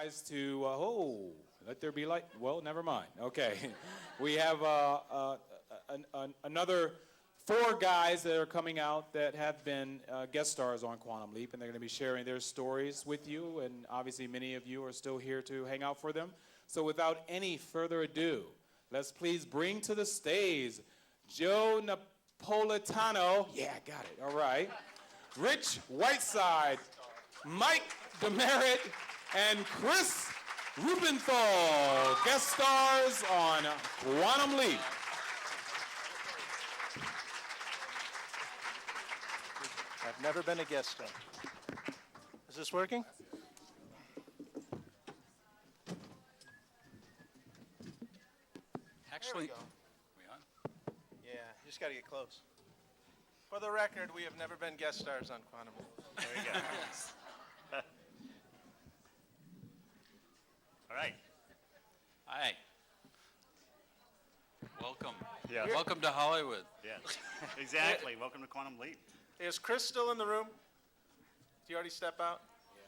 Guys, to let there be light. Well, never mind. Okay, we have another four guys that are coming out that have been guest stars on Quantum Leap, and they're going to be sharing their stories with you. And obviously, many of you are still here to hang out for them. So, without any further ado, let's please bring to the stage Joe Napolitano. Yeah, got it. All right. Rich Whiteside, Mike DeMerrit, and Chris Ruppenthal, guest stars on Quantum Leap. I've never been a guest star. Is this working? Actually, There we on? Yeah, you just got to get close. For the record, we have never been guest stars on Quantum Leap. There you go. All right. Hi. Welcome. Yeah. Welcome to Hollywood. Yeah. Exactly. Welcome to Quantum Leap. Is Chris still in the room? Did he already step out? Yeah.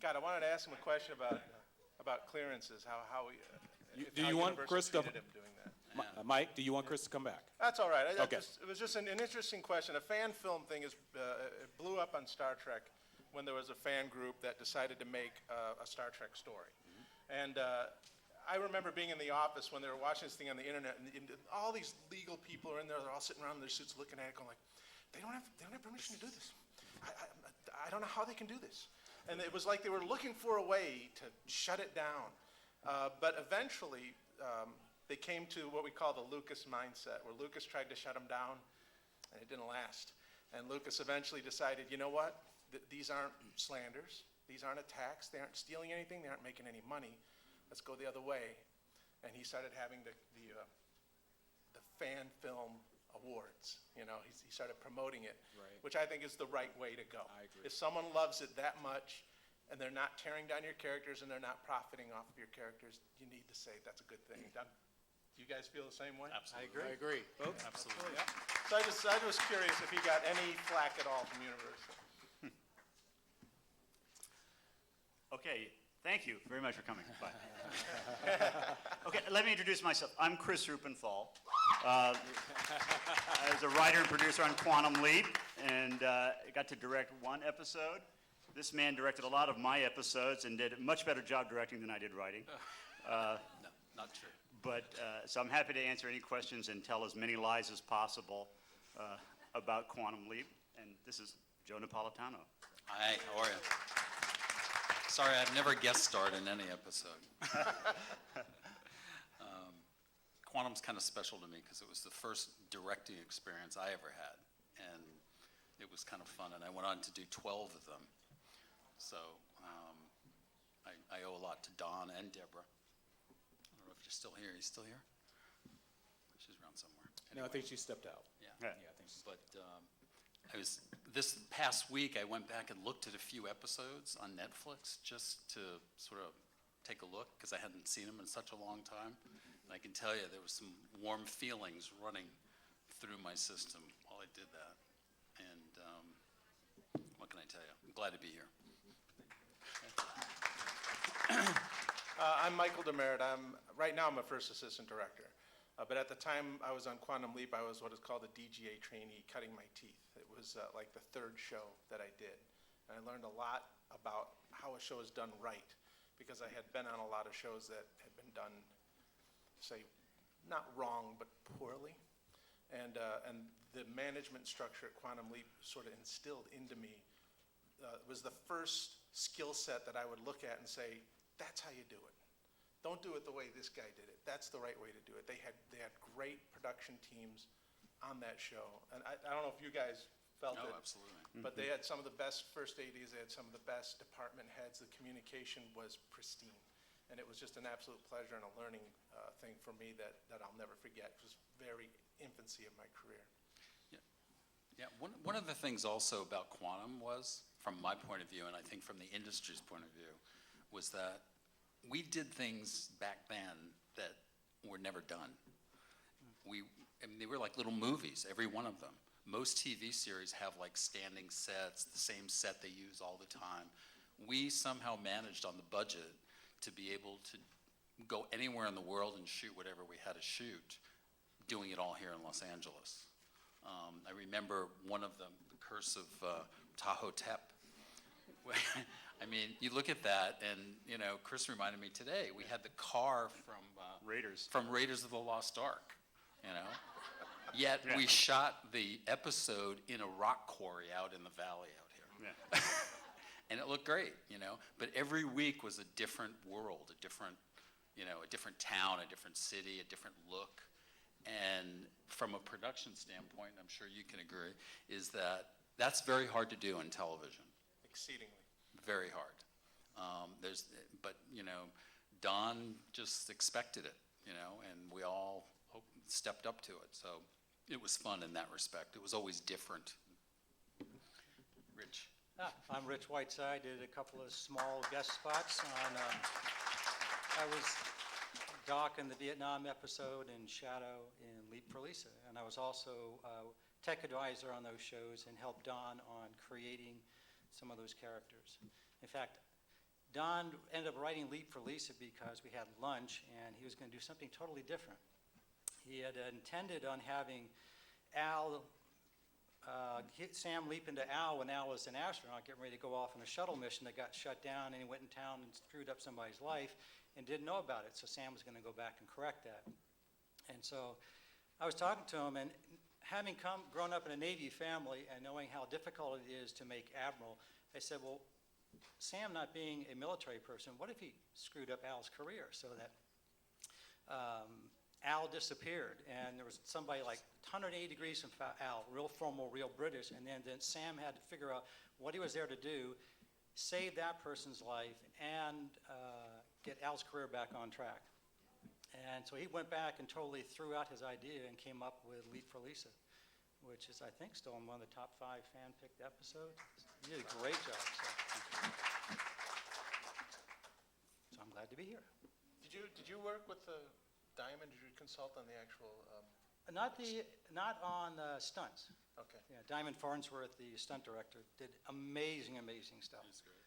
God, I wanted to ask him a question about clearances. How we? Do you want Chris to? Him doing that? Mike, do you want Chris to come back? That's all right. Okay. It was just an interesting question. A fan film thing it blew up on Star Trek when there was a fan group that decided to make a Star Trek story. And I remember being in the office when they were watching this thing on the internet, and all these legal people are in there. They're all sitting around in their suits, looking at it, going like, "They don't have permission to do this. I don't know how they can do this." And it was like they were looking for a way to shut it down. But eventually, they came to what we call the Lucas mindset, where Lucas tried to shut them down, and it didn't last. And Lucas eventually decided, you know what? These aren't slanders. These aren't attacks. They aren't stealing anything. They aren't making any money. Let's go the other way. And he started having the fan film awards. You know, he started promoting it, Right. which I think is the right way to go. I agree. If someone loves it that much, and they're not tearing down your characters and they're not profiting off of your characters, you need to say that's a good thing. Do you guys feel the same way? Absolutely. I agree. Folks? Absolutely. So I was curious if he got any flack at all from Universal. Okay. Thank you very much for coming. Bye. Okay, let me introduce myself. I'm Chris Ruppenthal. I was a writer and producer on Quantum Leap, and I got to direct one episode. This man directed a lot of my episodes and did a much better job directing than I did writing. No, not true. But so I'm happy to answer any questions and tell as many lies as possible about Quantum Leap. And this is Joe Napolitano. Hi, how are you? Sorry, I've never guest starred in any episode. Quantum's kind of special to me because it was the first directing experience I ever had. And it was kind of fun. And I went on to do 12 of them. So I owe a lot to Don and Deborah. I don't know if you're still here. Are you still here? She's around somewhere. No, I think she stepped out. Yeah. Yeah. Yeah, I think she's. But this past week, I went back and looked at a few episodes on Netflix just to sort of take a look because I hadn't seen them in such a long time. And I can tell you there was some warm feelings running through my system while I did that. And what can I tell you? I'm glad to be here. I'm Michael DeMerrit. Right now I'm a first assistant director. But at the time I was on Quantum Leap, I was what is called a DGA trainee, cutting my teeth. It was like the third show that I did. And I learned a lot about how a show is done right, because I had been on a lot of shows that had been done, say, not wrong, but poorly. And the management structure at Quantum Leap sort of instilled into me was the first skill set that I would look at and say, that's how you do it. Don't do it the way this guy did it. That's the right way to do it. They had great production teams on that show. And I don't know if you guys felt it. No, absolutely. But they had some of the best first ADs. They had some of the best department heads. The communication was pristine. And it was just an absolute pleasure and a learning thing for me that I'll never forget. It was very infancy of my career. Yeah, one of the things also about Quantum was, from my point of view, and I think from the industry's point of view, was that we did things back then that were never done. They were like little movies, every one of them. Most TV series have like standing sets, the same set they use all the time. We somehow managed on the budget to be able to go anywhere in the world and shoot whatever we had to shoot, doing it all here in Los Angeles. I remember one of them, The Curse of Tahoe Tep. I mean, you look at that, and you know, Chris reminded me today. We had the car from Raiders of the Lost Ark. You know, yet Yeah. we shot the episode in a rock quarry out in the valley out here. Yeah. And it looked great, you know. But every week was a different world, a different, you know, a different town, a different city, a different look. And from a production standpoint, I'm sure you can agree, is that that's very hard to do in television. Exceedingly. Very hard. But you know, Don just expected it, you know, and we all stepped up to it. So it was fun in that respect. It was always different. Rich. I'm Rich Whiteside. Did a couple of small guest spots on. I was Doc in the Vietnam episode and Shadow in Leap for Lisa, and I was also tech advisor on those shows and helped Don on creating some of those characters. In fact, Don ended up writing Leap for Lisa because we had lunch and he was going to do something totally different. He had intended on having Sam leap into Al when Al was an astronaut getting ready to go off on a shuttle mission that got shut down, and he went in town and screwed up somebody's life and didn't know about it. So Sam was going to go back and correct that. And so I was talking to him, and having grown up in a Navy family and knowing how difficult it is to make admiral, I said, well, Sam not being a military person, what if he screwed up Al's career so that Al disappeared, and there was somebody like 180 degrees from Al, real formal, real British, and then Sam had to figure out what he was there to do, save that person's life, and get Al's career back on track. And so he went back and totally threw out his idea and came up with Leap for Lisa, which is, I think, still one of the top 5 fan-picked episodes. He did a great job. So I'm glad to be here. Did you work with the Diamond? Did you consult on the actual? Not on stunts. Okay. Yeah, Diamond Farnsworth, the stunt director, did amazing stuff. That's great.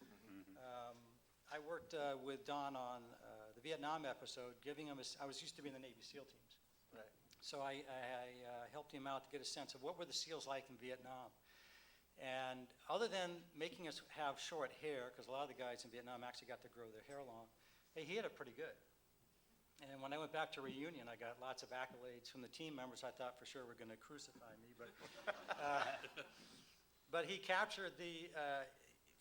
I worked with Don on the Vietnam episode, giving him I was used to be in the Navy SEAL teams. Right. So I helped him out to get a sense of what were the SEALs like in Vietnam. And other than making us have short hair, because a lot of the guys in Vietnam actually got to grow their hair long, hey, he had it pretty good. And when I went back to reunion, I got lots of accolades from the team members. I thought for sure were going to crucify me, but he captured the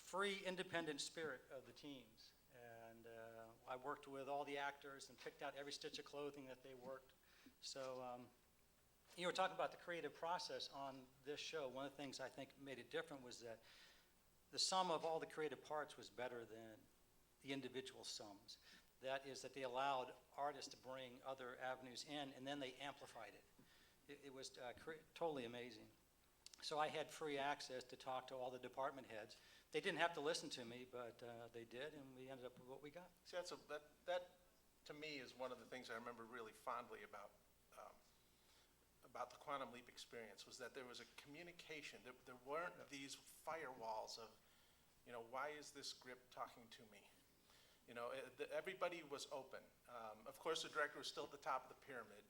free, independent spirit of the teams. And I worked with all the actors and picked out every stitch of clothing that they worked. So you were talking about the creative process on this show. One of the things I think made it different was that the sum of all the creative parts was better than the individual sums. That is that they allowed artists to bring other avenues in, and then they amplified it. It was totally amazing. So I had free access to talk to all the department heads. They didn't have to listen to me, but they did, and we ended up with what we got. See, that to me is one of the things I remember really fondly about the Quantum Leap experience, was that there was a communication. There weren't these firewalls of, you know, why is this script talking to me? You know, everybody was open. Of course, the director was still at the top of the pyramid,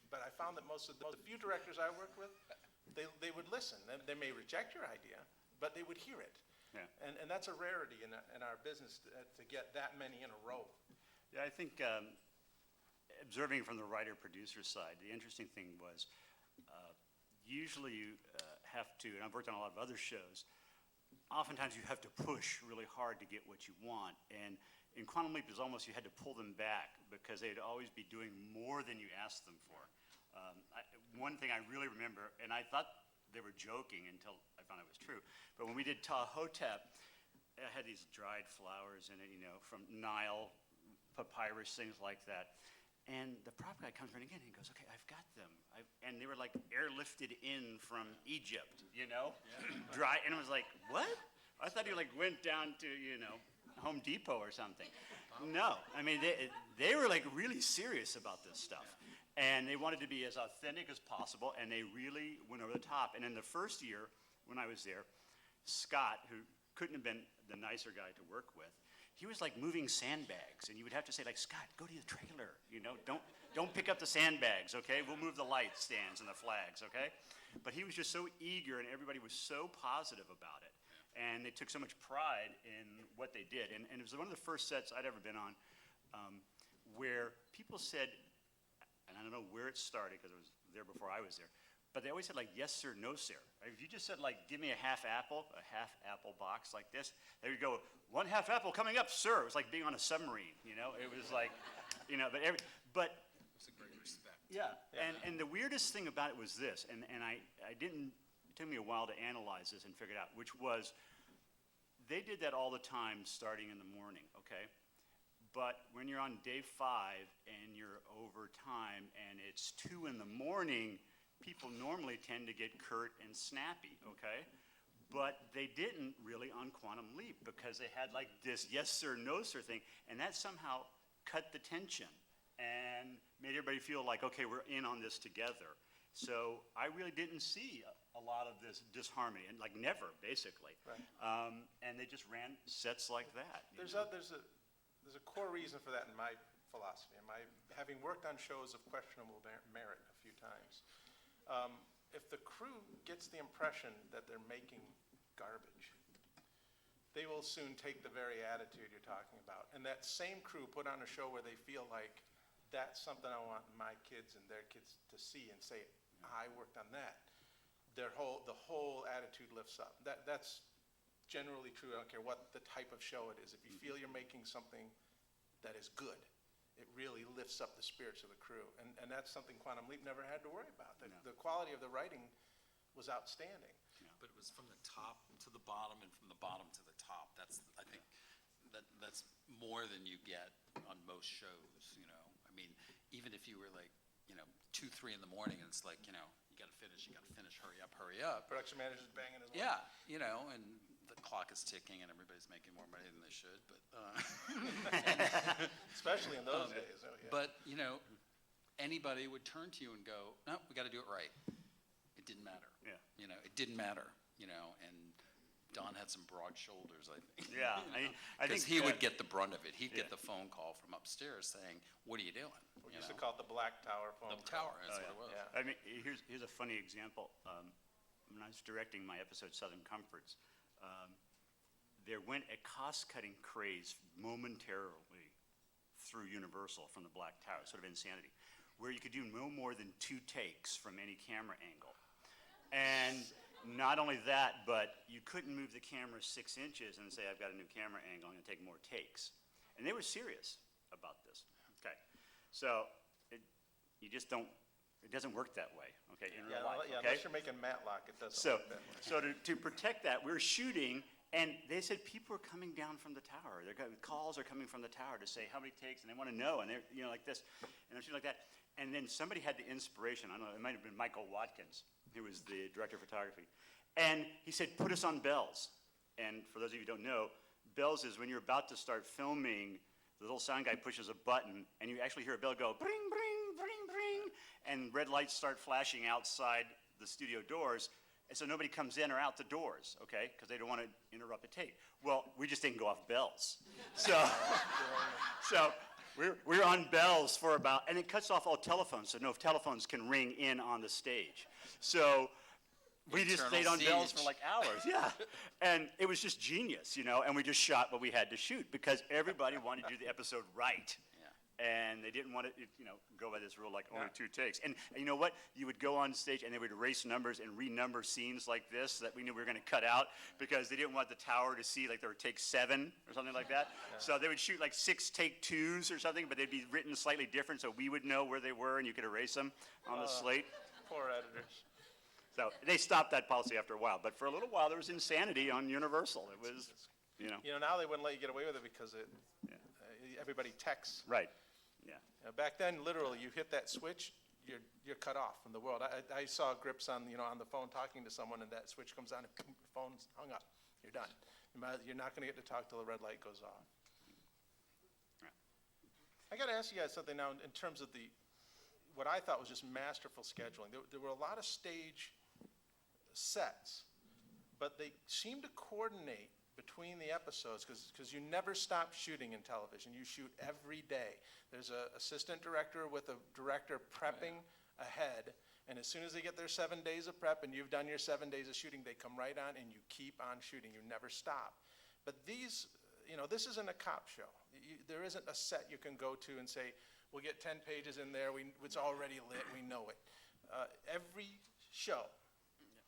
but I found that most of the few directors I worked with, they would listen. They may reject your idea, but they would hear it. Yeah. And that's a rarity in our business to get that many in a row. Yeah, I think observing from the writer-producer side, the interesting thing was usually you have to, and I've worked on a lot of other shows, oftentimes you have to push really hard to get what you want. And in Quantum Leap, it's almost you had to pull them back because they'd always be doing more than you asked them for. One thing I really remember, and I thought they were joking until I found it was true, but when we did Tahoe Tep, it had these dried flowers in it, you know, from Nile, papyrus, things like that. And the prop guy comes running in and he goes, okay, I've got them. And they were like airlifted in from Egypt, you know? Yeah. Dry, and it was like, what? I thought he like went down to, you know, Home Depot or something. No, I mean, they were like really serious about this stuff. And they wanted to be as authentic as possible, and they really went over the top. And in the first year, when I was there, Scott, who couldn't have been the nicer guy to work with, he was like moving sandbags, and you would have to say like, Scott, go to the trailer, you know, don't pick up the sandbags, okay? We'll move the light stands and the flags, okay? But he was just so eager, and everybody was so positive about it. And they took so much pride in what they did. And it was one of the first sets I'd ever been on where people said, and I don't know where it started because it was there before I was there, but they always said like, yes sir, no sir. If you just said like, give me a half apple box like this, they would go, 1 half apple coming up, sir. It was like being on a submarine, you know? It was like, you know, but It's a great respect. yeah, and the weirdest thing about it was this, and I didn't, it took me a while to analyze this and figure it out, which was, they did that all the time starting in the morning, okay? But when you're on day 5 and you're over time and it's 2 in the morning, people normally tend to get curt and snappy, okay? But they didn't really on Quantum Leap because they had like this yes sir, no sir thing, and that somehow cut the tension and made everybody feel like, okay, we're in on this together. So I really didn't see a lot of this disharmony, and like never, basically. Right. And they just ran sets like that. you There's know? a core reason for that in my philosophy. Having worked on shows of questionable merit a few times, if the crew gets the impression that they're making garbage, they will soon take the very attitude you're talking about. And that same crew put on a show where they feel like that's something I want my kids and their kids to see and say, I worked on that. The whole attitude lifts up. That's generally true. I don't care what the type of show it is. If you feel you're making something that is good, it really lifts up the spirits of the crew. And that's something Quantum Leap never had to worry about. The quality of the writing was outstanding. But it was from the top to the bottom and from the bottom to the top. That's, I think, that's more than you get on most shows, you know. I mean, even if you were like, you know, 2, 3 in the morning, and it's like, you know, you gotta finish, hurry up. Production manager's banging his Yeah, you know, and the clock is ticking and everybody's making more money than they should, but, especially in those days. Oh, yeah. but, you know, anybody would turn to you and go, no, we gotta do it right. It didn't matter. Yeah. You know, it didn't matter, you know, and Don had some broad shoulders, I think. Yeah, I think Because he would get the brunt of it. He'd get the phone call from upstairs saying, what are you doing? We You used to know? call it the Black Tower phone. The tower, that's Oh, what it was. Yeah. I mean, here's a funny example. When I was directing my episode Southern Comforts, there went a cost-cutting craze momentarily through Universal from the Black Tower, sort of insanity, where you could do no more than 2 takes from any camera angle. And not only that, but you couldn't move the camera 6 inches and say, I've got a new camera angle, I'm gonna take more takes. And they were serious about this. Okay, so you just don't, it doesn't work that way, okay, in real life, okay? Unless you're making Matlock, it doesn't So, work that way. so to protect that, we're shooting, and they said people are coming down from the tower. Calls are coming from the tower to say how many takes, and they want to know, and they're, you know, like this, and they're shooting like that. And then somebody had the inspiration, I don't know, it might have been Michael Watkins, who was the director of photography, and he said, put us on bells. And for those of you who don't know, bells is when you're about to start filming, the little sound guy pushes a button, and you actually hear a bell go, bring, bring, bring, bring, and red lights start flashing outside the studio doors, and so nobody comes in or out the doors, okay, because they don't want to interrupt the tape. Well, we just didn't go off bells. So we're on bells for about, and it cuts off all telephones, so no telephones can ring in on the stage. So we just stayed on bells for like hours, yeah. And it was just genius, you know, and we just shot what we had to shoot because everybody wanted to do the episode right. And they didn't want to, you know, go by this rule like only 2 takes. And you know what? You would go on stage and they would erase numbers and renumber scenes like this that we knew we were going to cut out because they didn't want the tower to see like they were take 7 or something like that. So they would shoot like 6 take 2s or something, but they'd be written slightly different so we would know where they were and you could erase them on the slate. Poor editors. So they stopped that policy after a while, but for a little while there was insanity on Universal. It was, you know. You know, now they wouldn't let you get away with it because everybody texts. Right. Yeah. Back then, literally, you hit that switch, you're cut off from the world. I saw grips on the phone talking to someone, and that switch comes on, and boom, your phone's hung up. You're done. You're not going to get to talk till the red light goes off. Right. I got to ask you guys something now in terms of what I thought was just masterful scheduling. There were a lot of stage sets, but they seemed to coordinate between the episodes, because you never stop shooting in television. You shoot every day. There's an assistant director with a director prepping ahead, and as soon as they get their 7 days of prep and you've done your 7 days of shooting, they come right on and you keep on shooting. You never stop. But these, this isn't a cop show. There isn't a set you can go to and say, we'll get 10 pages in there, it's already lit, we know it. Every show,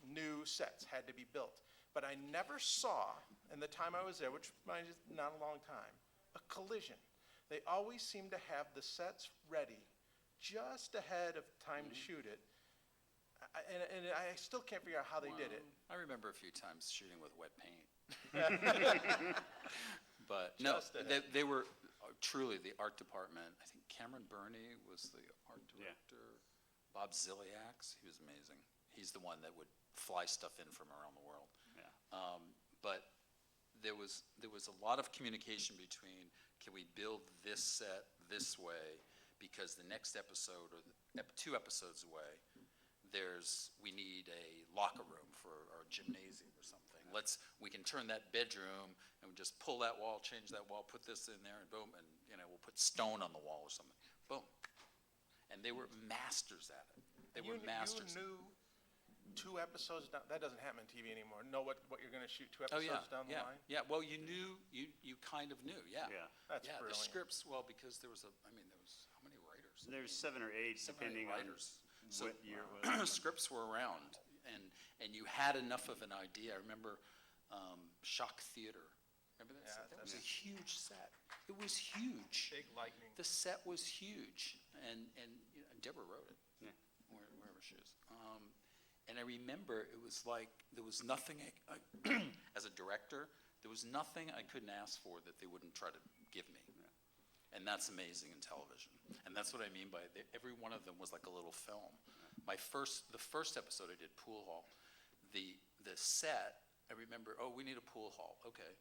new sets had to be built. But I never saw, in the time I was there, which is not a long time, a collision. They always seem to have the sets ready just ahead of time to shoot it. And I still can't figure out how they did it. I remember a few times shooting with wet paint. But no, Just ahead. they were truly the art department. I think Cameron Burney was the art director. Bob Ziliaks, he was amazing. He's the one that would fly stuff in from around the world. Yeah. But there was a lot of communication between, can we build this set this way, because the next episode or 2 episodes away, we need a locker room for our gymnasium or something. We can turn that bedroom and we just pull that wall, change that wall, put this in there, and boom, and we'll put stone on the wall or something. Boom. And they were masters at it. They were masters. You knew 2 episodes down, that doesn't happen on TV anymore. Know what you're going to shoot 2 Oh episodes yeah, down the yeah, line? yeah. Well, you knew, you kind of knew, yeah. Yeah. That's Yeah, the brilliant. scripts, well, because there was how many writers? There's 7 or 8, 7 or 8 depending on writers. So what year it was. scripts were around, and you had enough of an idea. I remember Shock Theater. Remember that Yeah, set? That was a that's- huge set. It was huge. Big lightning. The set was huge, and Deborah wrote it, Yeah. wherever she is. And I remember it was like there was nothing, as a director, there was nothing I couldn't ask for that they wouldn't try to give me. And that's amazing in television. And that's what I mean by every one of them was like a little film. The first episode I did, Pool Hall, the set, I remember, we need a pool hall, okay.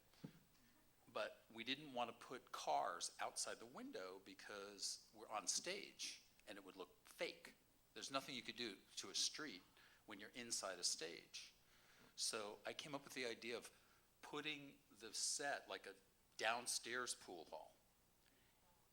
But we didn't want to put cars outside the window because we're on stage and it would look fake. There's nothing you could do to a street when you're inside a stage. So I came up with the idea of putting the set like a downstairs pool hall.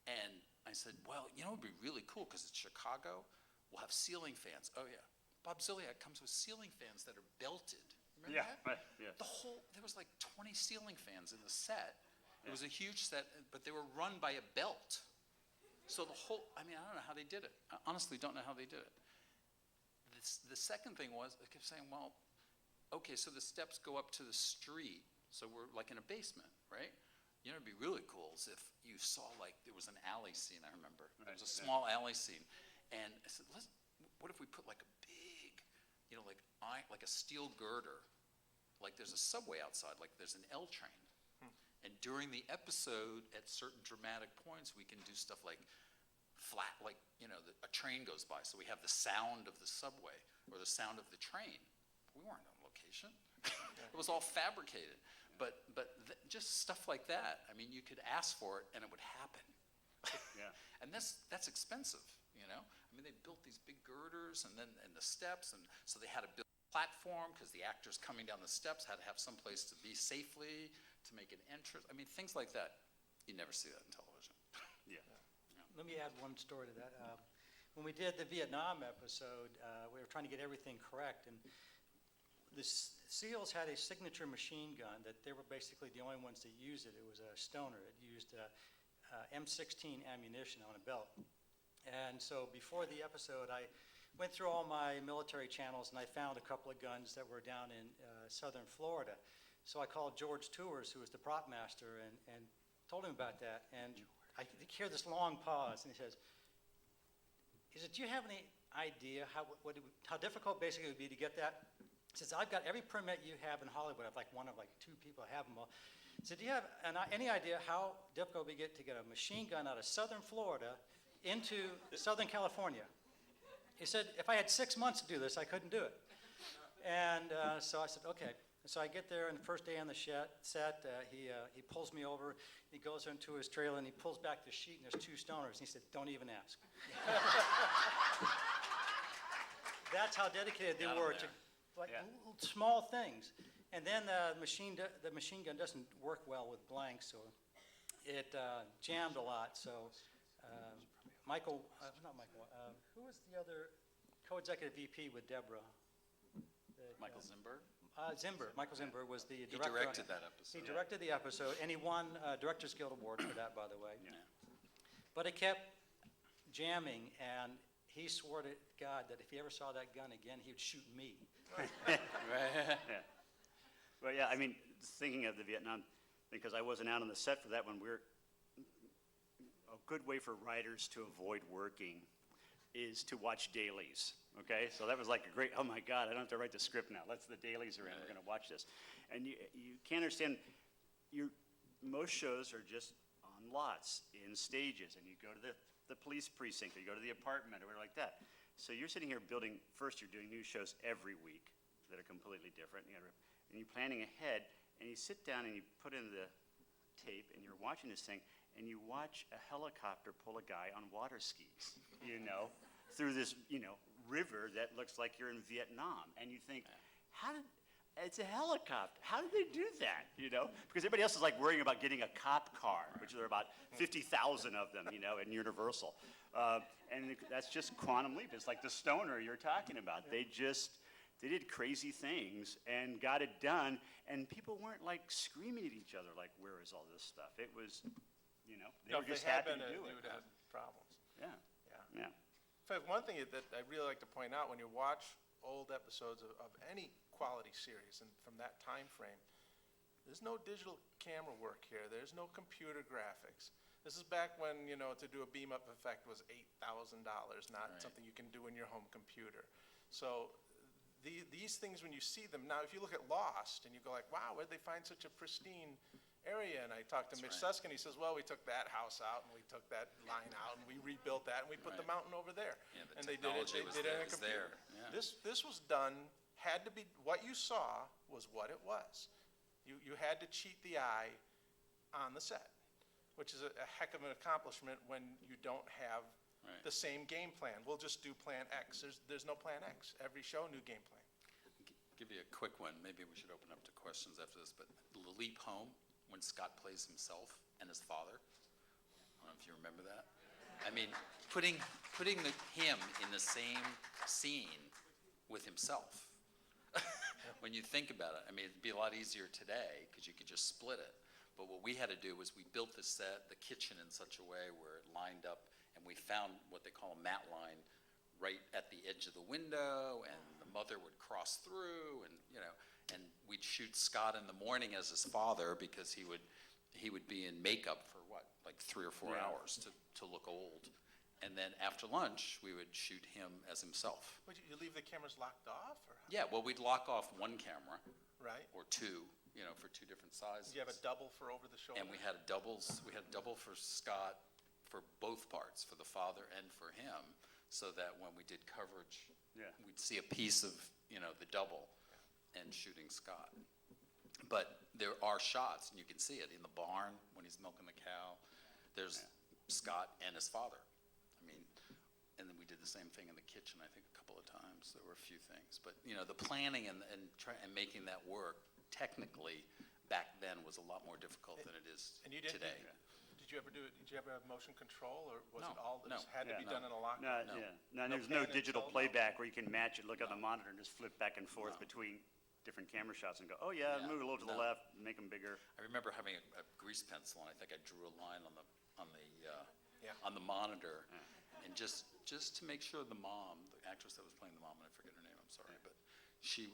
And I said, well, it would be really cool because it's Chicago. We'll have ceiling fans. Oh yeah, Bob Ziliak comes with ceiling fans that are belted. Remember that? Right, yeah. There was like 20 ceiling fans in the set. It was a huge set, but they were run by a belt. So I don't know how they did it. I honestly don't know how they did it. The second thing was, I kept saying, well, okay, so the steps go up to the street, so we're like in a basement, right? It'd be really cool is if you saw there was an alley scene, I remember. There was a small alley scene. And I said, what if we put like a big, like a steel girder, like there's a subway outside, like there's an L train. And during the episode, at certain dramatic points, we can do stuff like flat, a train goes by, so we have the sound of the subway or the sound of the train. We weren't on location. It was all fabricated. But just stuff like that, you could ask for it and it would happen. Yeah. And that's expensive, they built these big girders and the steps, and so they had to build a platform because the actors coming down the steps had to have some place to be safely, to make an entrance. Things like that. You never see that in television. Yeah. Let me add one story to that. When we did the Vietnam episode, we were trying to get everything correct, and the SEALs had a signature machine gun that they were basically the only ones that used it. It was a Stoner. It used M16 ammunition on a belt. And so before the episode, I went through all my military channels and I found a couple of guns that were down in southern Florida. So I called George Tours, who was the prop master, and told him about that. And I hear this long pause, and he says, do you have any idea how difficult basically it would be to get that? He says, I've got every permit you have in Hollywood. I've one of 2 people I have them all. He said, do you have any idea how difficult it would be to get a machine gun out of southern Florida into Southern California? He said, if I had 6 months to do this, I couldn't do it. And so I said, okay. So I get there, and the first day on the set, he pulls me over. He goes into his trailer, and he pulls back the sheet, and there's 2 stoners. And he said, don't even ask. That's how dedicated they were to small things. And then the machine gun doesn't work well with blanks, so it jammed a lot. So Michael, not Michael, who was the other co-executive VP with Deborah? Michael Zimberg? Michael Zimberg was the He director. directed that episode. He directed the episode, and he won Directors Guild Award for that, by the way. Yeah. But it kept jamming, and he swore to God that if he ever saw that gun again, he would shoot me. Right. Yeah. Well, yeah, I mean, thinking of the Vietnam, because I wasn't out on the set for that one, a good way for writers to avoid working is to watch dailies, okay? So that was like a great, oh my God, I don't have to write the script now. The dailies are in, we're gonna watch this. And you can't understand, most shows are just on lots, in stages, and you go to the police precinct, or you go to the apartment, or whatever like that. So you're sitting here building, first you're doing new shows every week that are completely different, and you're planning ahead, and you sit down and you put in the tape, and you're watching this thing, and you watch a helicopter pull a guy on water skis, through this, river that looks like you're in Vietnam, and you think, it's a helicopter. How did they do that? Because everybody else is like worrying about getting a cop car, which there are about 50,000 of them, in Universal. And that's just Quantum Leap. It's like the stoner you're talking about. They did crazy things and got it done, and people weren't like screaming at each other like, where is all this stuff? It was, they were just happy to do you it. would have problems. Yeah. Yeah. Yeah. In fact, one thing that I really like to point out when you watch old episodes of any quality series and from that time frame, there's no digital camera work here. There's no computer graphics. This is back when, to do a beam up effect was $8,000, not something you can do in your home computer. So these things, when you see them, now if you look at Lost and you go like, wow, where'd they find such a pristine area? And I talked to Mitch Susskind, he says, well, we took that house out and we took that line out and we rebuilt that and we put the mountain over there. Yeah, the And they did it in a computer. Yeah. This was done, had to be, what you saw was what it was. You had to cheat the eye on the set, which is a heck of an accomplishment when you don't have the same game plan. We'll just do plan X. There's no plan X. Every show, new game plan. Give you a quick one. Maybe we should open up to questions after this, but The Leap Home, when Scott plays himself and his father. I don't know if you remember that. I mean, putting him in the same scene with himself. When you think about it, I mean, it'd be a lot easier today because you could just split it. But what we had to do was we built the set, the kitchen in such a way where it lined up, and we found what they call a mat line right at the edge of the window, and the mother would cross through, and and we'd shoot Scott in the morning as his father because he would be in makeup for like 3 or 4 hours to look old. And then after lunch, we would shoot him as himself. Would you leave the cameras locked off? Or? Yeah, well, we'd lock off one camera. Right. Or two, for 2 different sizes. Did you have a double for over the shoulder? And we had a double for Scott for both parts, for the father and for him, so that when we did coverage, we'd see a piece of, the double and shooting Scott. But there are shots, and you can see it in the barn when he's milking the cow. There's Scott and his father. I mean, and then we did the same thing in the kitchen, I think, a couple of times. There were a few things. But, the planning and making that work technically back then was a lot more difficult than it is today. Did you ever do it? Did you ever have motion control, or was No, it all no. had to be done in a lock? No, there's no digital playback where you can match it, look at the monitor, and just flip back and forth between different camera shots and go, oh yeah, move a little to the left, make them bigger. I remember having a grease pencil, and I think I drew a line on the monitor, and just to make sure the mom, the actress that was playing the mom, and I forget her name, I'm sorry, but she,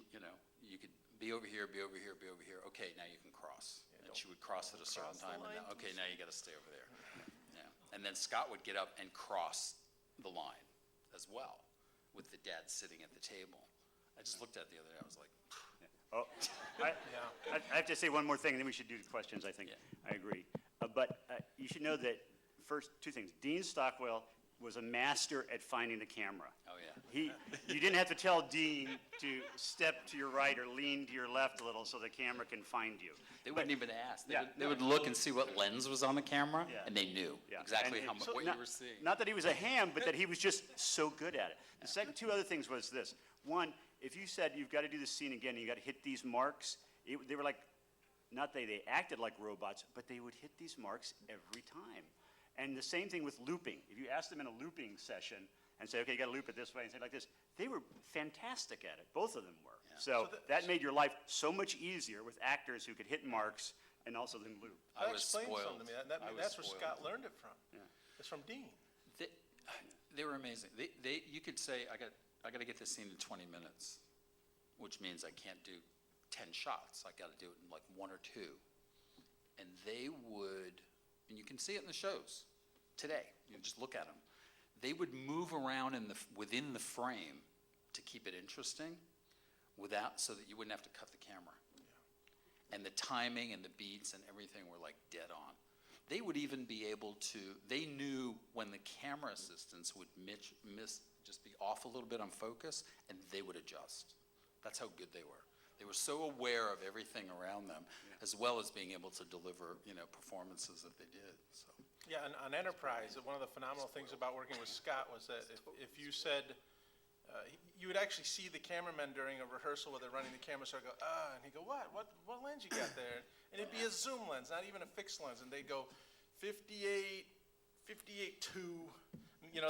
you could be over here, be over here, be over here. Okay, now you can cross. And she would cross at a certain time, and now, okay, now you got to stay over there. Yeah. And then Scott would get up and cross the line as well, with the dad sitting at the table. I just looked at it the other day. I was like, Oh, I have to say one more thing, and then we should do the questions, I think. Yeah. I agree. But you should know that, first, 2 things. Dean Stockwell was a master at finding the camera. oh yeah. You didn't have to tell Dean to step to your right or lean to your left a little so the camera can find you. They wouldn't even ask. Yeah. They would look and see what lens was on the camera, Yeah. and they knew Yeah. exactly And what so you were seeing. Not that he was a ham, but that he was just so good at it. The 2 other things was this. One, if you said you've got to do this scene again and you got to hit these marks, They were like, not they acted like robots, but they would hit these marks every time. And the same thing with looping. If you asked them in a looping session and say, okay, you got to loop it this way and say it like this, they were fantastic at it. Both of them were. Yeah. So that made your life so much easier with actors who could hit marks and also then loop. I That was explains spoiled. something to me. I was That's where spoiled. Scott learned it from. Yeah. It's from Dean. They were amazing. You could say, I got to get this scene in 20 minutes, which means I can't do 10 shots. I got to do it in like 1 or 2. And they would, and you can see it in the shows today. You just look at them. They would move around within the frame to keep it interesting, so that you wouldn't have to cut the camera. Yeah. And the timing and the beats and everything were like dead on. They would even be able to, they knew when the camera assistants would just be off a little bit on focus, and they would adjust. That's how good they were. They were so aware of everything around them, as well as being able to deliver, performances that they did. So. Yeah, and on Enterprise, one of the phenomenal things about working with Scott was that if you said, you would actually see the cameramen during a rehearsal where they're running the camera, so I go, and he'd go, what lens you got there? And it'd be a zoom lens, not even a fixed lens, and they'd go 58, 58.2,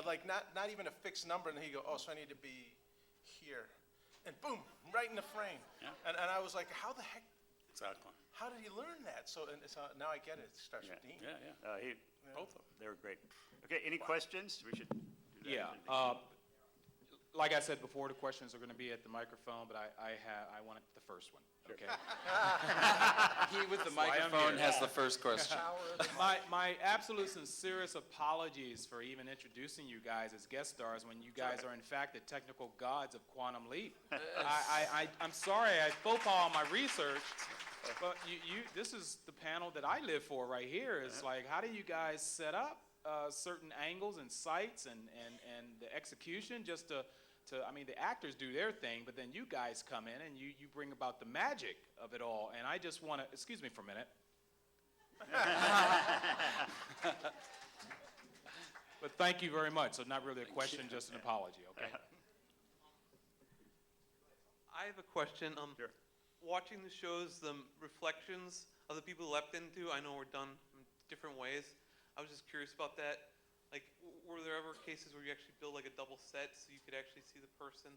like not even a fixed number, and he'd go, so I need to be here. And boom, right in the frame. Yeah. And I was like, how the heck, Exactly. how did he learn that? So now I get it. It starts with Dean. Yeah. Both of them. They were great. Okay, any questions? We should do that. Yeah. Like I said before, the questions are going to be at the microphone, but I wanted the first one. Okay. He with the why I'm microphone here. has the first question. My absolute sincerest apologies for even introducing you guys as guest stars when you guys are in fact the technical gods of Quantum Leap. I'm sorry, I faux pas on my research, but this is the panel that I live for right here. It's like, how do you guys set up certain angles and sights and the execution just to the actors do their thing, but then you guys come in and you bring about the magic of it all. And I just want to, excuse me for a minute. But thank you very much. So not really a question, just an apology, okay? I have a question. Sure. Watching the shows, the reflections of the people leapt into, I know were done in different ways. I was just curious about that. Like, were there ever cases where you actually build like a double set so you could actually see the person,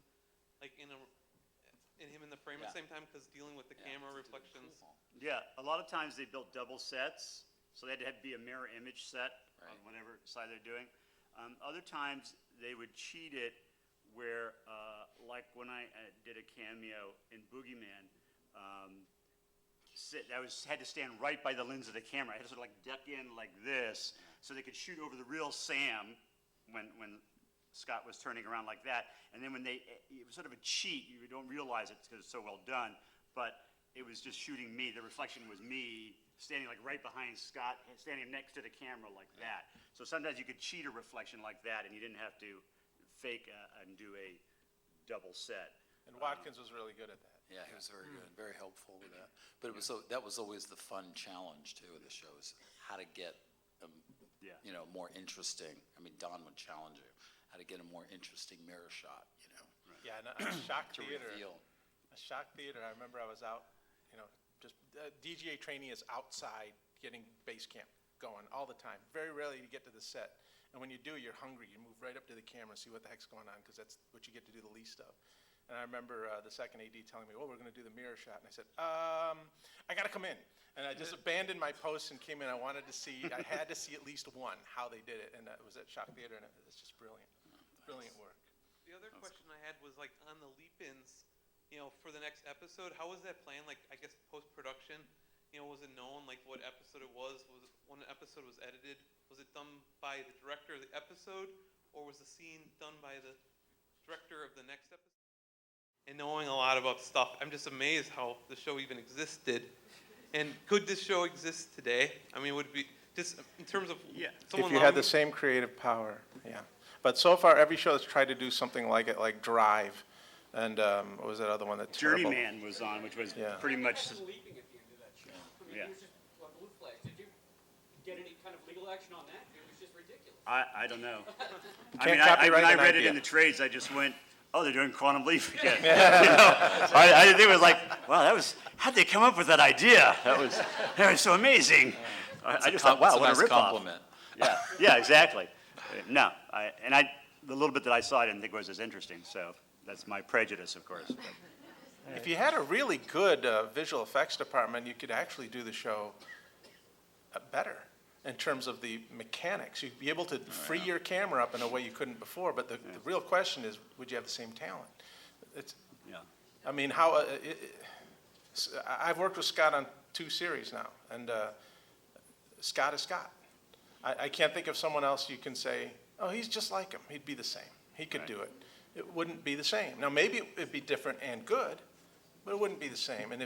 like in him in the frame at the same time, because dealing with the camera reflections? Yeah, a lot of times they built double sets, so they had to be a mirror image set on whatever side they're doing. Other times they would cheat it where, like when I did a cameo in Boogeyman, I had to stand right by the lens of the camera. I had to sort of like duck in like this so they could shoot over the real Sam when Scott was turning around like that. And then it was sort of a cheat. You don't realize it because it's so well done, but it was just shooting me. The reflection was me standing like right behind Scott, standing next to the camera like that. So sometimes you could cheat a reflection like that, and you didn't have to fake and do a double set. And Watkins was really good at that. Yeah, he was very good, very helpful with that. But that was always the fun challenge too of the show, is how to get more interesting. I mean, Don would challenge you how to get a more interesting mirror shot. Yeah, and a shock To theater. reveal. A shock theater. I remember I was out, just DGA training is outside getting base camp going all the time. Very rarely you get to the set. And when you do, you're hungry. You move right up to the camera, see what the heck's going on, because that's what you get to do the least of. And I remember the second AD telling me, we're going to do the mirror shot. And I said, I got to come in. And I just abandoned my post and came in. I had to see at least one, how they did it. And that was at Shock Theater, and it's just brilliant. Brilliant work. The other question I had was like on the leap-ins, for the next episode, how was that planned? Like, I guess post-production, was it known like what episode it was? Was it when an episode was edited? Was it done by the director of the episode, or was the scene done by the director of the next episode? And knowing a lot about stuff, I'm just amazed how the show even existed. And could this show exist today? I mean, would it be just in terms of someone If you had the allowing- same creative power, yeah. But so far, every show that's tried to do something like it, like Drive, and what was that other one? That terrible. Journeyman was on, which was Yeah. pretty much. Leaping at the end of that show. I mean, Yeah. it was just a blue flag. Did you get any kind of legal action on that? It was just ridiculous. I don't know. Can't copyright when I an read it idea. in the trades, I just went, oh, they're doing Quantum Leap again. You know, I think it was like, wow, how'd they come up with that idea? That was so amazing. I just thought, wow, what a nice ripoff. compliment. Yeah, exactly. No, the little bit that I saw, I didn't think was as interesting. So that's my prejudice, of course. But. If you had a really good visual effects department, you could actually do the show better in terms of the mechanics. You'd be able to free your camera up in a way you couldn't before, but the real question is, would you have the same talent? I mean, I've worked with Scott on 2 series now, and Scott is Scott. I can't think of someone else you can say, oh, he's just like him. He'd be the same. He could do it. It wouldn't be the same. Now, maybe it'd be different and good, but it wouldn't be the same. And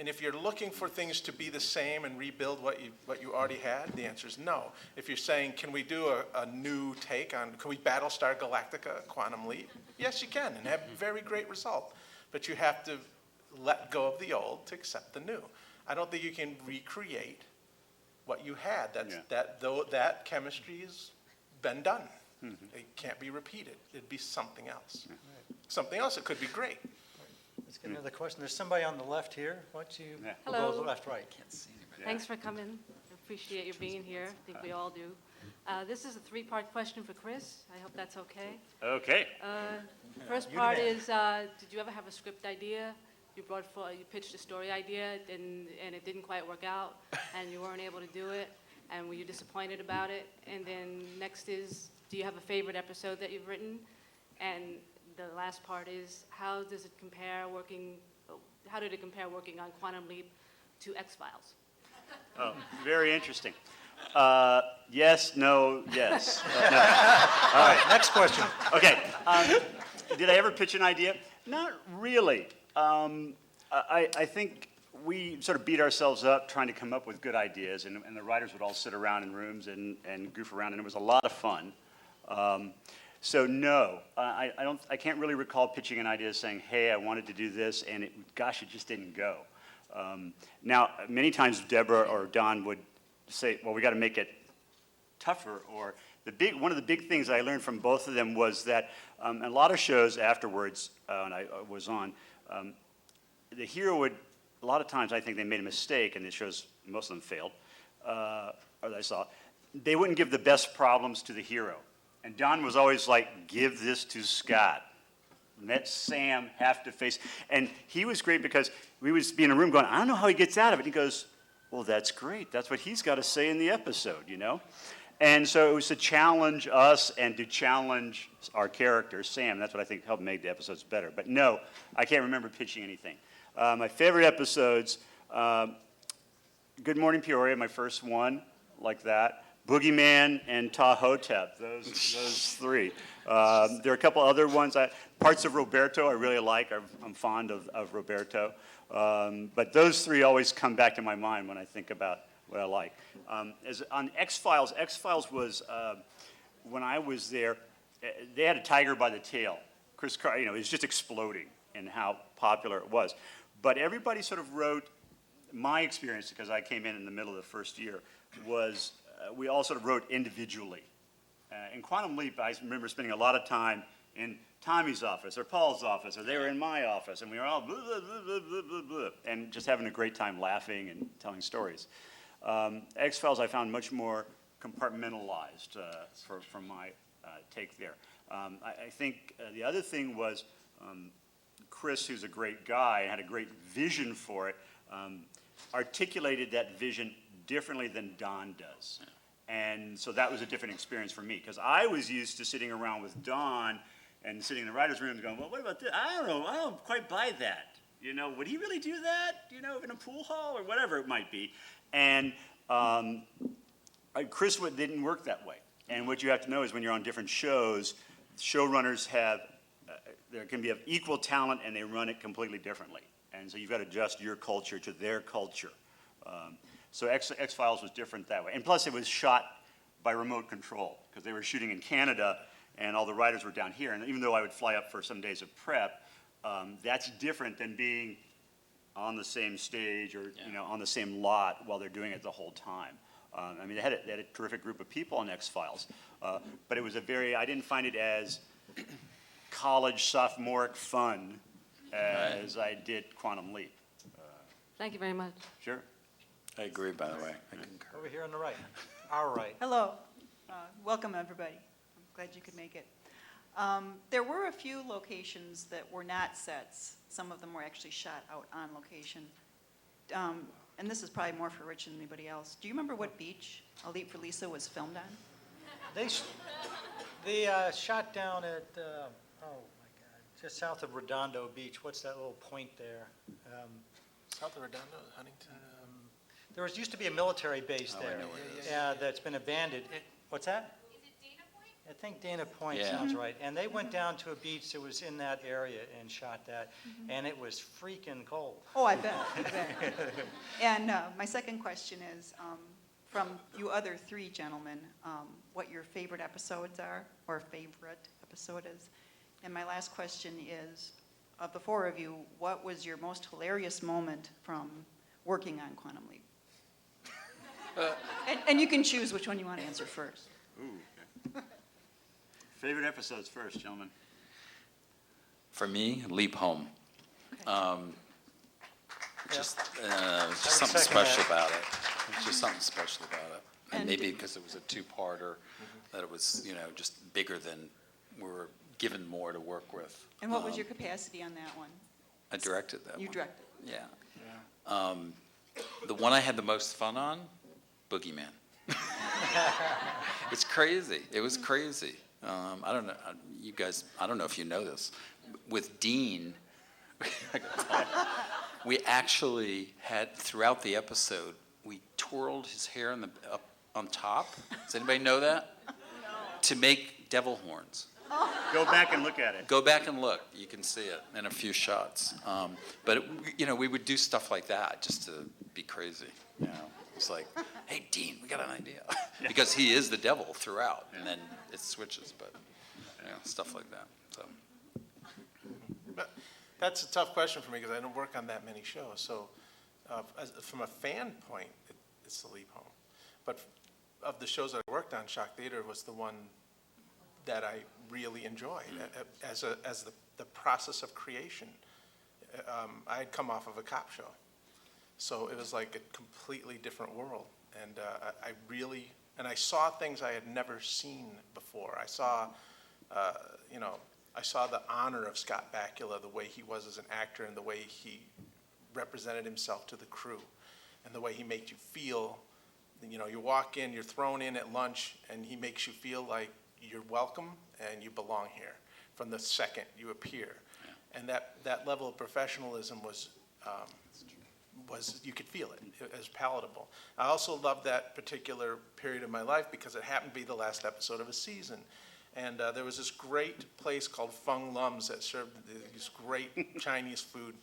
if you're looking for things to be the same and rebuild what you already had, the answer is no. If you're saying, can we do a new take on, can we Battlestar Galactica, Quantum Leap? Yes, you can, and have very great result. But you have to let go of the old to accept the new. I don't think you can recreate what you had. That chemistry has been done. It can't be repeated. It'd be something else. Something else that could be great. Let's get another question. There's somebody on the left here. Why don't you we'll go Hello. left, right? Thanks for coming. I appreciate you being here. I think we all do. This is a 3-part question for Chris. I hope that's okay. Okay. First part is, did you ever have a script idea? You pitched a story idea, and it didn't quite work out, and you weren't able to do it, and were you disappointed about it? And then next is, do you have a favorite episode that you've written? And the last part is, how did it compare working on Quantum Leap to X-Files? Oh, very interesting. Yes, no, yes. No. All right, next question. Okay. Did I ever pitch an idea? Not really. I think we sort of beat ourselves up trying to come up with good ideas, and the writers would all sit around in rooms and goof around, and it was a lot of fun. So no, I can't really recall pitching an idea saying, hey, I wanted to do this, and it just didn't go. Now, many times Deborah or Don would say, well, we got to make it tougher, or one of the big things I learned from both of them was that a lot of shows afterwards, when I was on, the hero would, a lot of times I think they made a mistake, and the shows, most of them failed, or that I saw, they wouldn't give the best problems to the hero. And Don was always like, give this to Scott. Let Sam have to face, and he was great because we would be in a room going, I don't know how he gets out of it. He goes, well, that's great. That's what he's got to say in the episode, you know? And so it was to challenge us and to challenge our character, Sam. That's what I think helped make the episodes better. But no, I can't remember pitching anything. My favorite episodes, Good Morning Peoria, my first one, like that. Boogeyman and Tahotep, those 3. There are a couple other ones. Parts of Roberto I really like. I'm fond of Roberto. But those 3 always come back to my mind when I think about what I like. On X-Files, X-Files was, when I was there, they had a tiger by the tail. Chris Carr, it was just exploding in how popular it was. But everybody sort of wrote, my experience, because I came in the middle of the first year, was we all sort of wrote individually. In Quantum Leap, I remember spending a lot of time in Tommy's office or Paul's office, or they were in my office, and we were all blah, blah, blah, blah, blah, blah, and just having a great time laughing and telling stories. X-Files I found much more compartmentalized from my take there. I think the other thing was Chris, who's a great guy and had a great vision for it, articulated that vision differently than Don does. And so that was a different experience for me, because I was used to sitting around with Don and sitting in the writer's room going, well, what about this? I don't know, I don't quite buy that. Would he really do that, in a pool hall or whatever it might be? And Chris didn't work that way. And what you have to know is when you're on different shows, showrunners there can be of equal talent and they run it completely differently. And so you've got to adjust your culture to their culture. So X-Files was different that way. And plus it was shot by remote control because they were shooting in Canada and all the writers were down here. And even though I would fly up for some days of prep, that's different than being on the same stage or on the same lot while they're doing it the whole time. They had a terrific group of people on X-Files. But it was I didn't find it as college sophomoric fun as I did Quantum Leap. Thank you very much. Sure. I agree, by the way. I concur. Over here on the right, our right. Hello. Welcome, everybody. I'm glad you could make it. There were a few locations that were not sets. Some of them were actually shot out on location. And this is probably more for Rich than anybody else. Do you remember what beach A Leap for Lisa was filmed on? They shot down at, oh my God, just south of Redondo Beach. What's that little point there? South of Redondo, Huntington. There used to be a military base there. That's been abandoned. What's that? Is it Dana Point? I think Dana Point Yeah. sounds right. And they went down to a beach that was in that area and shot that. And it was freaking cold. Oh, I bet. I bet. And my second question is, from you other three gentlemen, what your favorite episodes are, or favorite episode is. And my last question is, of the four of you, what was your most hilarious moment from working on Quantum Leap? And you can choose which one you want to answer first. Ooh, okay. Favorite episodes first, gentlemen. For me, Leap Home. Okay. Just I would something second special that. about it. There's just something special about it. And And maybe did- because it was a two-parter, that it was, just bigger than we were given more to work with. And what was your capacity on that one? I directed that You one. directed. Yeah. The one I had the most fun on, Boogeyman. It's crazy. It was crazy. I don't know, you guys, I don't know if you know this. With Dean, we actually had, throughout the episode, we twirled his hair up on top. Does anybody know that? No. To make devil horns. Go back and look at it. Go back and look. You can see it in a few shots. But we would do stuff like that just to be crazy. It's like, hey, Dean, we got an idea, because he is the devil throughout, and then it switches. But stuff like that. So But that's a tough question for me because I don't work on that many shows. So from a fan point, it's The Leap Home. But of the shows that I worked on, Shock Theater was the one that I really enjoyed as the process of creation. I had come off of a cop show, so it was like a completely different world, and I saw things I had never seen before. I saw the honor of Scott Bakula, the way he was as an actor, and the way he represented himself to the crew, and the way he made you feel. You walk in, you're thrown in at lunch, and he makes you feel like you're welcome and you belong here from the second you appear. And that level of professionalism was you could feel it. It was palatable. I also loved that particular period of my life because it happened to be the last episode of a season. And there was this great place called Fung Lum's that served this great Chinese food.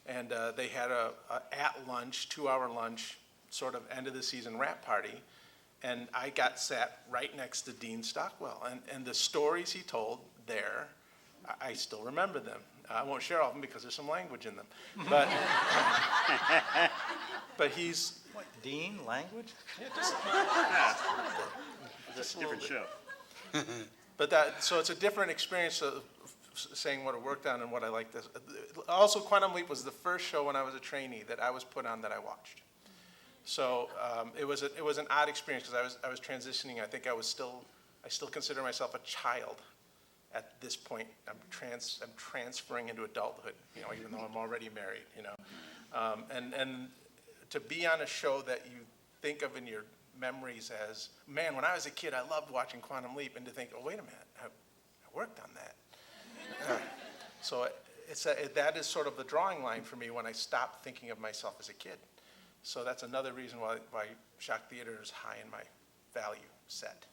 And they had a at lunch, 2-hour lunch, sort of end of the season wrap party. And I got sat right next to Dean Stockwell. And the stories he told there, I still remember them. I won't share all of them because there's some language in them. But, but he's... What, Dean, language? It's a different show. But so it's a different experience of saying what I worked on and what I like this. Also, Quantum Leap was the first show when I was a trainee that I was put on that I watched. So it was an odd experience because I was transitioning. I think I still consider myself a child at this point. I'm transferring into adulthood, even though I'm already married, and to be on a show that you think of in your memories as, man, when I was a kid, I loved watching Quantum Leap, and to think, oh, wait a minute, I worked on that. So that is sort of the drawing line for me when I stopped thinking of myself as a kid. So that's another reason why Shock Theater is high in my value set.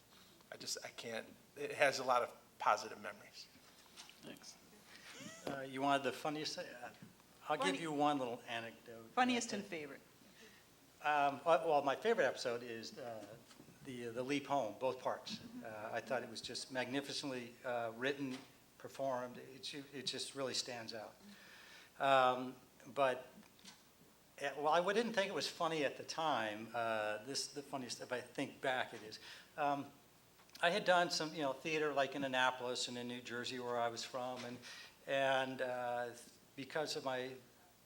I can't, it has a lot of positive memories. thanks. You wanted the funniest? I'll Funny- give you one little anecdote. Funniest and favorite. Well, my favorite episode is the Leap Home, both parts. I thought it was just magnificently written, performed. It just really stands out. But well, I didn't think it was funny at the time. The funniest, if I think back, it is. I had done some, theater like in Annapolis and in New Jersey where I was from, and because of my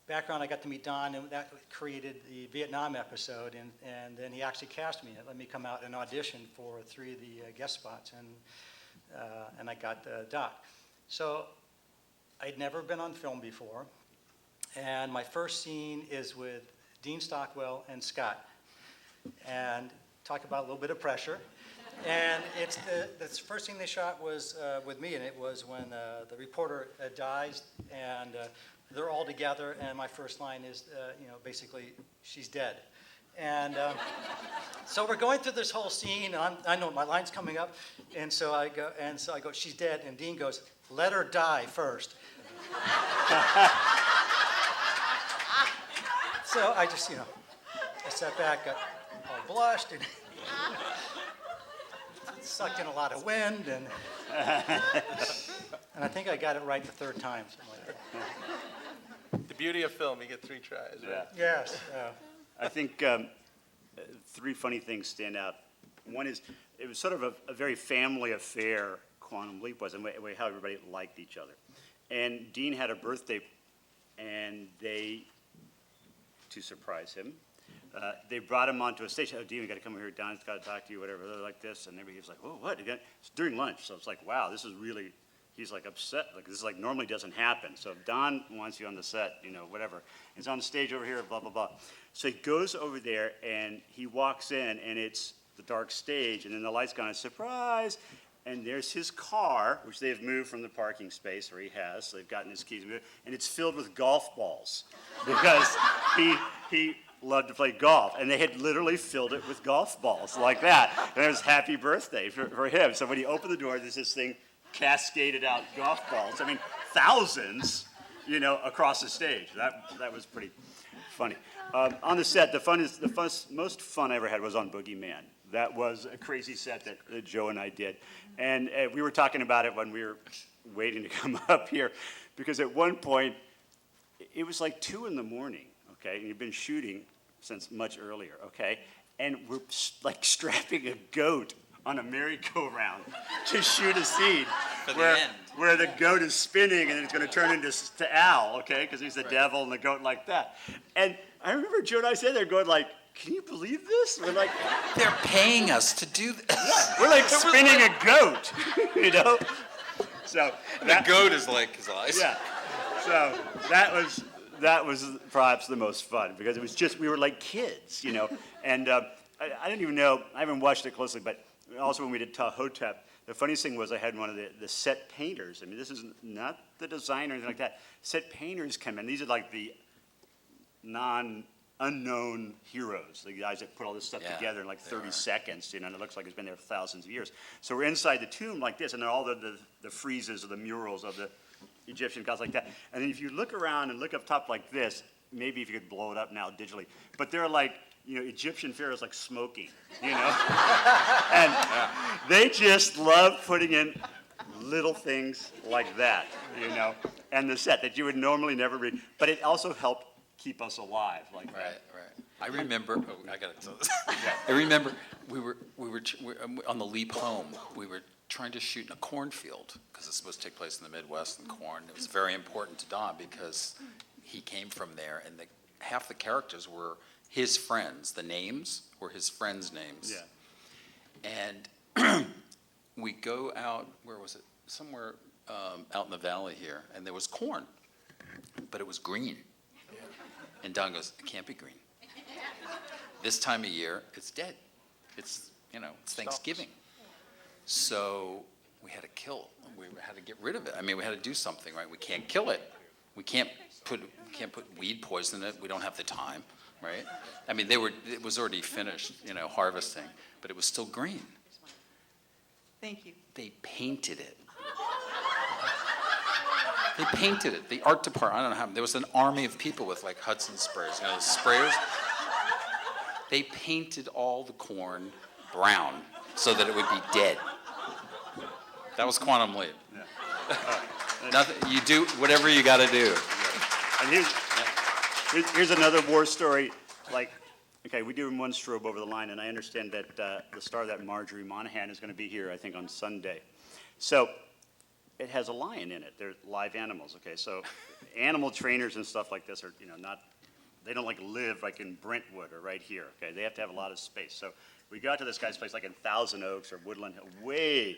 background, I got to meet Don, and that created the Vietnam episode, and then he actually cast me and let me come out and audition for 3 of the guest spots, and I got the doc. So I'd never been on film before, and my first scene is with Dean Stockwell and Scott, and talk about a little bit of pressure. And it's the first thing they shot was with me, and it was when the reporter dies, and they're all together, and my first line is, basically, she's dead. And so we're going through this whole scene, and I know my line's coming up, and so I go, she's dead, and Dean goes, let her die first. So I just, I sat back, got all blushed, and sucked in a lot of wind, and I think I got it right the 3rd time, something like that. The beauty of film, you get 3 tries, right? Yes. I think 3 funny things stand out. One is, it was sort of a very family affair, Quantum Leap was, and how everybody liked each other. And Dean had a birthday, and to surprise him, they brought him onto a stage. Oh, Dean, we got to come over here. Don's got to talk to you, whatever. They're like this, and everybody was like, "Oh, what?" It's during lunch, so it's like, "Wow, this is really." He's like upset. Like this is like normally doesn't happen. So if Don wants you on the set, whatever. He's on the stage over here, blah blah blah. So he goes over there and he walks in, and it's the dark stage, and then the lights gone. Surprise! And there's his car, which they have moved from the parking space, or he has. So they've gotten his keys, and it's filled with golf balls because he loved to play golf, and they had literally filled it with golf balls like that. And it was happy birthday for him. So when he opened the door, there's this thing cascaded out golf balls. I mean, thousands, across the stage. That was pretty funny. On the set, the most fun I ever had was on Boogeyman. That was a crazy set that Joe and I did. And we were talking about it when we were waiting to come up here, because at one point, it was like 2 in the morning, okay? And you've been shooting since much earlier, okay? And we're like strapping a goat on a merry-go-round to shoot a scene where the goat is spinning and it's going to turn into Al, okay? Because he's the devil and the goat like that. And I remember Joe and I sitting there going like, can you believe this? We're like, They're paying us to do this. yeah, we're like spinning a goat, So The goat is like his eyes. yeah. So that was perhaps the most fun, because it was just, we were like kids, And I didn't even know, I haven't watched it closely, but also when we did Tahotep, the funniest thing was I had one of the set painters. I mean, this is not the designer or anything like that. Set painters come in. These are like the unknown heroes, the guys that put all this stuff together in like 30 seconds, and it looks like it's been there for thousands of years. So we're inside the tomb like this, and there are all the friezes or the murals of the Egyptian gods like that. And then if you look around and look up top like this, maybe if you could blow it up now digitally, but they're like, Egyptian pharaohs like smoking, And they just love putting in little things like that, and the set that you would normally never read. But it also helped keep us alive like that. Right. I remember, I got to tell this. I remember we were on the leap home, we were trying to shoot in a cornfield, because it's supposed to take place in the Midwest, and corn. It was very important to Don because he came from there, and half the characters were his friends. The names were his friends' names. Yeah. And we go out, where was it? Somewhere out in the valley here, and there was corn, but it was green. And Don goes, it can't be green. This time of year, it's dead. It's Thanksgiving. So we had to kill it. We had to get rid of it. I mean, we had to do something, right? We can't kill it. We can't put weed poison in it. We don't have the time, right? I mean, it was already finished, harvesting, but it was still green. Thank you. They painted it. They painted it. The art department, I don't know how, there was an army of people with like Hudson sprayers, sprayers. They painted all the corn brown so that it would be dead. That was Quantum Leap. Nothing, you do whatever you got to do. And here's another war story. Like, Okay, we do one strobe over the line, and I understand that the star of that, Marjorie Monahan, is going to be here, I think, on Sunday. So it has a lion in it. They're live animals, okay? So animal trainers and stuff like this are, they don't live like in Brentwood or right here, okay? They have to have a lot of space. So we got to this guy's place like in Thousand Oaks or Woodland Hill, way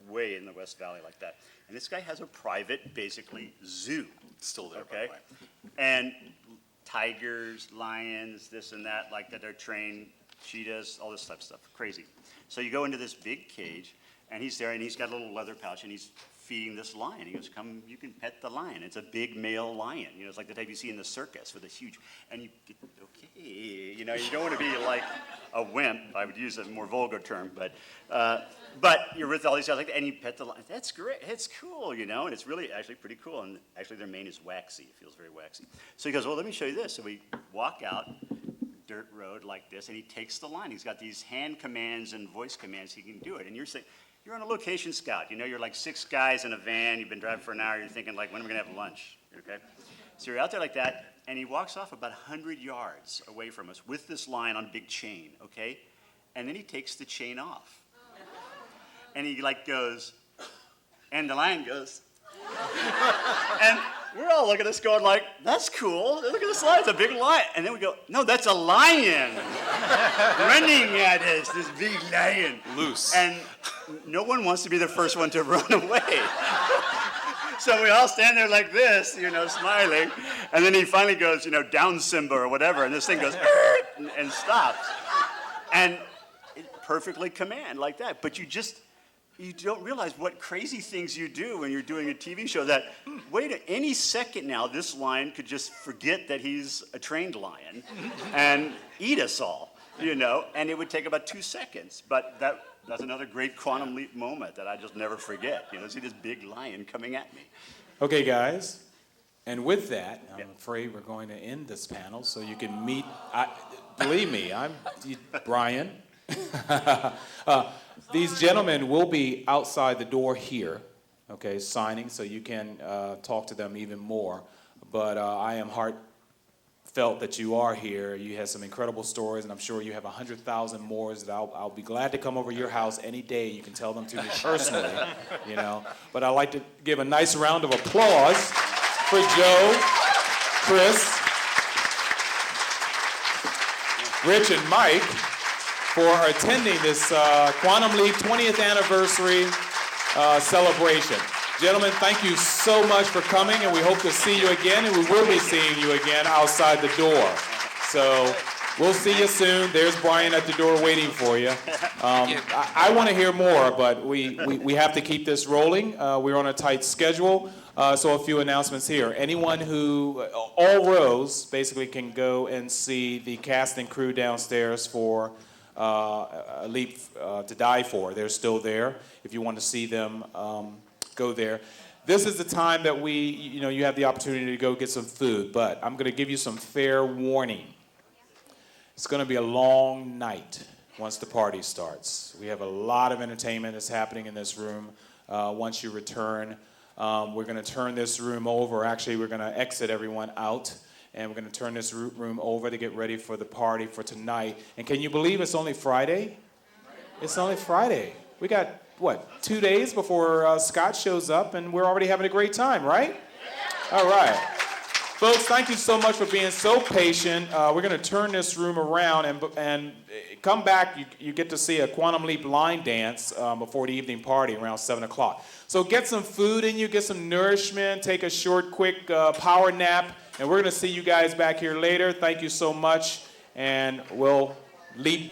in the West Valley like that. And this guy has a private, basically, zoo. Still there, by Okay? the way. And tigers, lions, this and that, like that are trained, cheetahs, all this type of stuff, crazy. So you go into this big cage, and he's there, and he's got a little leather pouch, and he's feeding this lion. He goes, come, you can pet the lion. It's a big male lion. It's like the type you see in the circus with a huge, and you get, okay, you don't want to be like a wimp. I would use a more vulgar term, but you're with all these guys like that, and you pet the lion. That's great. It's cool, and it's really actually pretty cool. And actually their mane is waxy. It feels very waxy. So he goes, well, let me show you this. So we walk out, dirt road like this, and he takes the line. He's got these hand commands and voice commands. He can do it. And you're saying, you're on a location scout. You're like 6 guys in a van. You've been driving for an hour. You're thinking, like, when am I going to have lunch? Okay? So you're out there like that, and he walks off about 100 yards away from us with this line on a big chain, okay? And then he takes the chain off. And he, goes, and the lion goes, and we're all looking at this going like, that's cool. Look at this lion. It's a big lion. And then we go, no, that's a lion running at us, this big lion. Loose. And no one wants to be the first one to run away. So we all stand there like this, smiling. And then he finally goes, down Simba or whatever. And this thing goes, and stops. And it perfectly command like that. But you don't realize what crazy things you do when you're doing a TV show that, any second now, this lion could just forget that he's a trained lion and eat us all, and it would take about 2 seconds. But that's another great quantum leap moment that I just never forget, see this big lion coming at me. Okay, guys. And with that, I'm afraid we're going to end this panel so you can meet, believe me, I'm Brian. These gentlemen will be outside the door here, okay, signing, so you can talk to them even more. But I am heartfelt that you are here. You have some incredible stories, and I'm sure you have 100,000 more that I'll be glad to come over to your house any day. You can tell them to me personally, But I'd like to give a nice round of applause for Joe, Chris, Rich, and Mike for attending this Quantum Leap 20th anniversary celebration. Gentlemen, thank you so much for coming, and we hope to see you again, and we will be seeing you again outside the door. So we'll see you soon. There's Brian at the door waiting for you. I want to hear more, but we have to keep this rolling. We're on a tight schedule, so a few announcements here. Anyone who, all rows, basically can go and see the cast and crew downstairs for a Leap to Die For. They're still there. If you want to see them, go there. This is the time that you have the opportunity to go get some food, but I'm going to give you some fair warning. It's going to be a long night once the party starts. We have a lot of entertainment that's happening in this room once you return. We're going to turn this room over. Actually, we're going to exit everyone out. And we're going to turn this room over to get ready for the party for tonight. And can you believe it's only Friday? It's only Friday. We got, 2 days before Scott shows up, and we're already having a great time, right? All right. Folks, thank you so much for being so patient. We're going to turn this room around and come back. You get to see a Quantum Leap line dance before the evening party around 7 o'clock. So get some food in you, get some nourishment, take a short, quick power nap, and we're going to see you guys back here later. Thank you so much, and we'll leap.